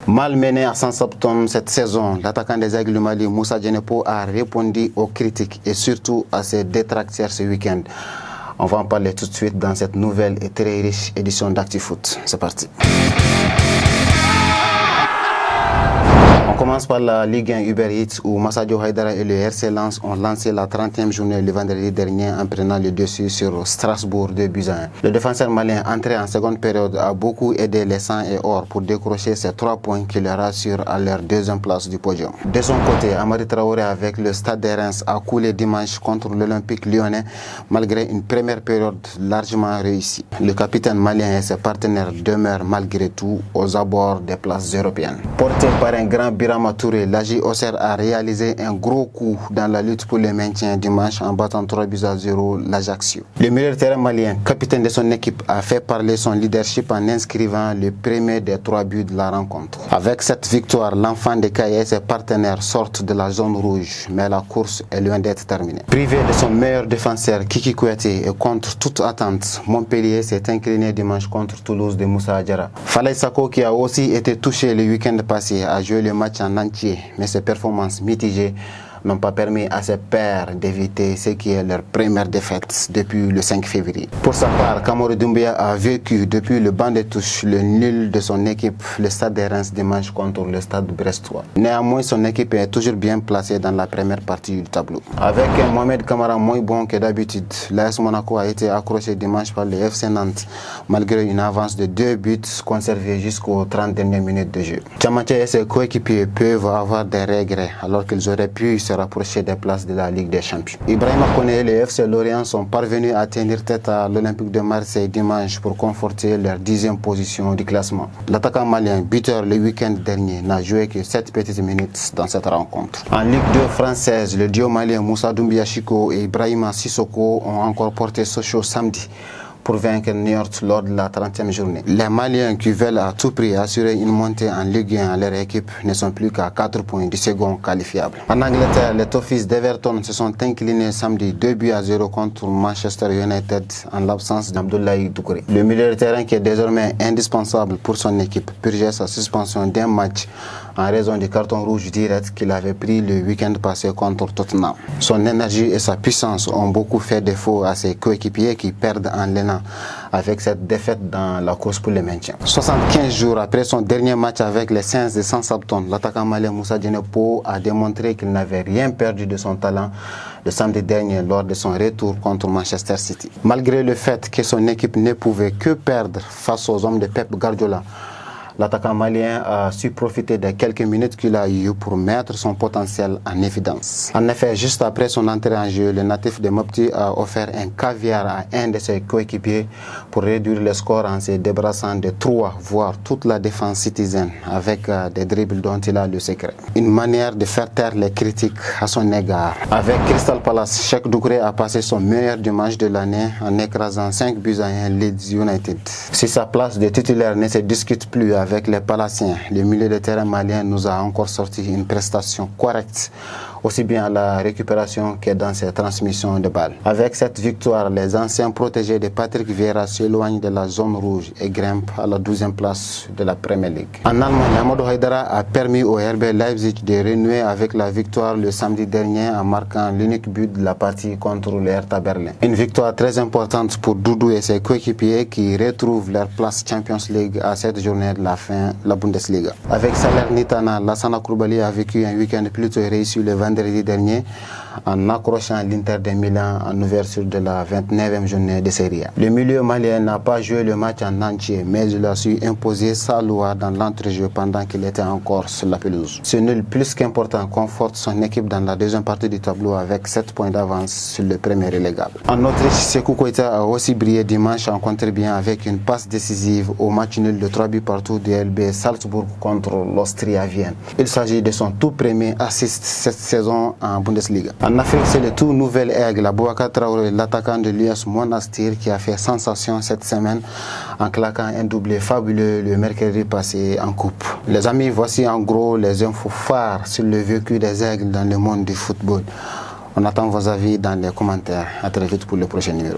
Malmené à 107 tonnes cette saison, l'attaquant des Aigles du Mali, Moussa Djenepo, a répondu aux critiques et surtout à ses détracteurs ce week-end. On va en parler tout de suite dans cette nouvelle et très riche édition d'ActuFoot. C'est parti. On commence par la Ligue 1 Uber Eats où Massadio Haïdara et le RC Lens ont lancé la 30e journée le vendredi dernier en prenant le dessus sur Strasbourg 2-1. Le défenseur malien entré en seconde période a beaucoup aidé les 100 et or pour décrocher ces 3 points qui leur assurent à leur deuxième place du podium. De son côté, Amari Traoré avec le Stade de Reims a coulé dimanche contre l'Olympique lyonnais malgré une première période largement réussie. Le capitaine malien et ses partenaires demeurent malgré tout aux abords des places européennes. Porté par un grand Birama Touré, l'AJ Auxerre a réalisé un gros coup dans la lutte pour le maintien dimanche en battant 3-0 l'Ajaccio. Le milieu de terrain malien, capitaine de son équipe, a fait parler son leadership en inscrivant le premier des 3 buts de la rencontre. Avec cette victoire, l'enfant de Kaye et ses partenaires sortent de la zone rouge, mais la course est loin d'être terminée. Privé de son meilleur défenseur, Kiki Kouyaté, et contre toute attente, Montpellier s'est incliné dimanche contre Toulouse de Moussa Adjara. Falaye Sako, qui a aussi été touché le week-end passé, a joué le match en entier, mais ses performances mitigées n'ont pas permis à ses pairs d'éviter ce qui est leur première défaite depuis le 5 février. Pour sa part, Kamoro Doumbia a vécu depuis le banc de touche le nul de son équipe, le Stade de Reims dimanche contre le Stade brestois. Néanmoins, son équipe est toujours bien placée dans la première partie du tableau. Avec un Mohamed Kamara moins bon que d'habitude, l'AS Monaco a été accroché dimanche par le FC Nantes, malgré une avance de 2 buts conservés jusqu'aux 30 dernières minutes de jeu. Diamanté et ses coéquipiers peuvent avoir des regrets alors qu'ils auraient pu se rapprocher des places de la Ligue des Champions. Ibrahima Koné et le FC Lorient sont parvenus à tenir tête à l'Olympique de Marseille dimanche pour conforter leur 10e position du classement. L'attaquant malien, buteur le week-end dernier, n'a joué que 7 petites minutes dans cette rencontre. En Ligue 2 française, le duo malien Moussa Doumbia Chiko et Ibrahima Sissoko ont encore porté Sochaux samedi pour vaincre Niort lors de la 30e journée. Les Maliens qui veulent à tout prix assurer une montée en Ligue 1 à leur équipe ne sont plus qu'à 4 points du second qualifiable. En Angleterre, les Toffees d'Everton se sont inclinés samedi 2-0 contre Manchester United en l'absence d'Abdoulaye Doucouré. Le milieu de terrain qui est désormais indispensable pour son équipe purgeait sa suspension d'un match en raison du carton rouge direct qu'il avait pris le week-end passé contre Tottenham. Son énergie et sa puissance ont beaucoup fait défaut à ses coéquipiers qui perdent en l'élan avec cette défaite dans la course pour le maintien. 75 jours après son dernier match avec les Saints de Southampton, l'attaquant malien Moussa Djenepo a démontré qu'il n'avait rien perdu de son talent le samedi dernier lors de son retour contre Manchester City. Malgré le fait que son équipe ne pouvait que perdre face aux hommes de Pep Guardiola, l'attaquant malien a su profiter des quelques minutes qu'il a eues pour mettre son potentiel en évidence. En effet, juste après son entrée en jeu, le natif de Mopti a offert un caviar à un de ses coéquipiers pour réduire le score en se débarrassant de 3, voire toute la défense citoyenne avec des dribbles dont il a le secret. Une manière de faire taire les critiques à son égard. Avec Crystal Palace, Cheikh Doucouré a passé son meilleur dimanche de l'année en écrasant 5-1 Leeds United. Si sa place de titulaire ne se discute plus avec les Palaciens, le milieu de terrain malien nous a encore sorti une prestation correcte, aussi bien à la récupération que dans ses transmissions de balles. Avec cette victoire, les anciens protégés de Patrick Vieira s'éloignent de la zone rouge et grimpent à la 12e place de la Premier League. En Allemagne, Amadou Haïdara a permis au RB Leipzig de renouer avec la victoire le samedi dernier en marquant l'unique but de la partie contre le Hertha Berlin. Une victoire très importante pour Doudou et ses coéquipiers qui retrouvent leur place Champions League à cette journée de la fin de la Bundesliga. Avec Salernitana, Lassana Koulibaly a vécu un week-end plutôt réussi le vendredi dernier en accrochant l'Inter de Milan en ouverture de la 29e journée de Serie A. Le milieu malien n'a pas joué le match en entier, mais il a su imposer sa loi dans l'entrejeu pendant qu'il était encore sur la pelouse. Ce nul plus qu'important conforte son équipe dans la deuxième partie du tableau avec 7 points d'avance sur le premier relégable. En Autriche, Sékou Koïta a aussi brillé dimanche en contre-bien avec une passe décisive au match nul de 3 buts partout de LB Salzbourg contre l'Austria Vienne. Il s'agit de son tout premier assist cette saison en Bundesliga. En Afrique, c'est le tout nouvel aigle, Aboubacar Traoré, l'attaquant de l'US Monastir, qui a fait sensation cette semaine en claquant un doublé fabuleux le mercredi passé en coupe. Les amis, voici en gros les infos phares sur le vécu des aigles dans le monde du football. On attend vos avis dans les commentaires. À très vite pour le prochain numéro.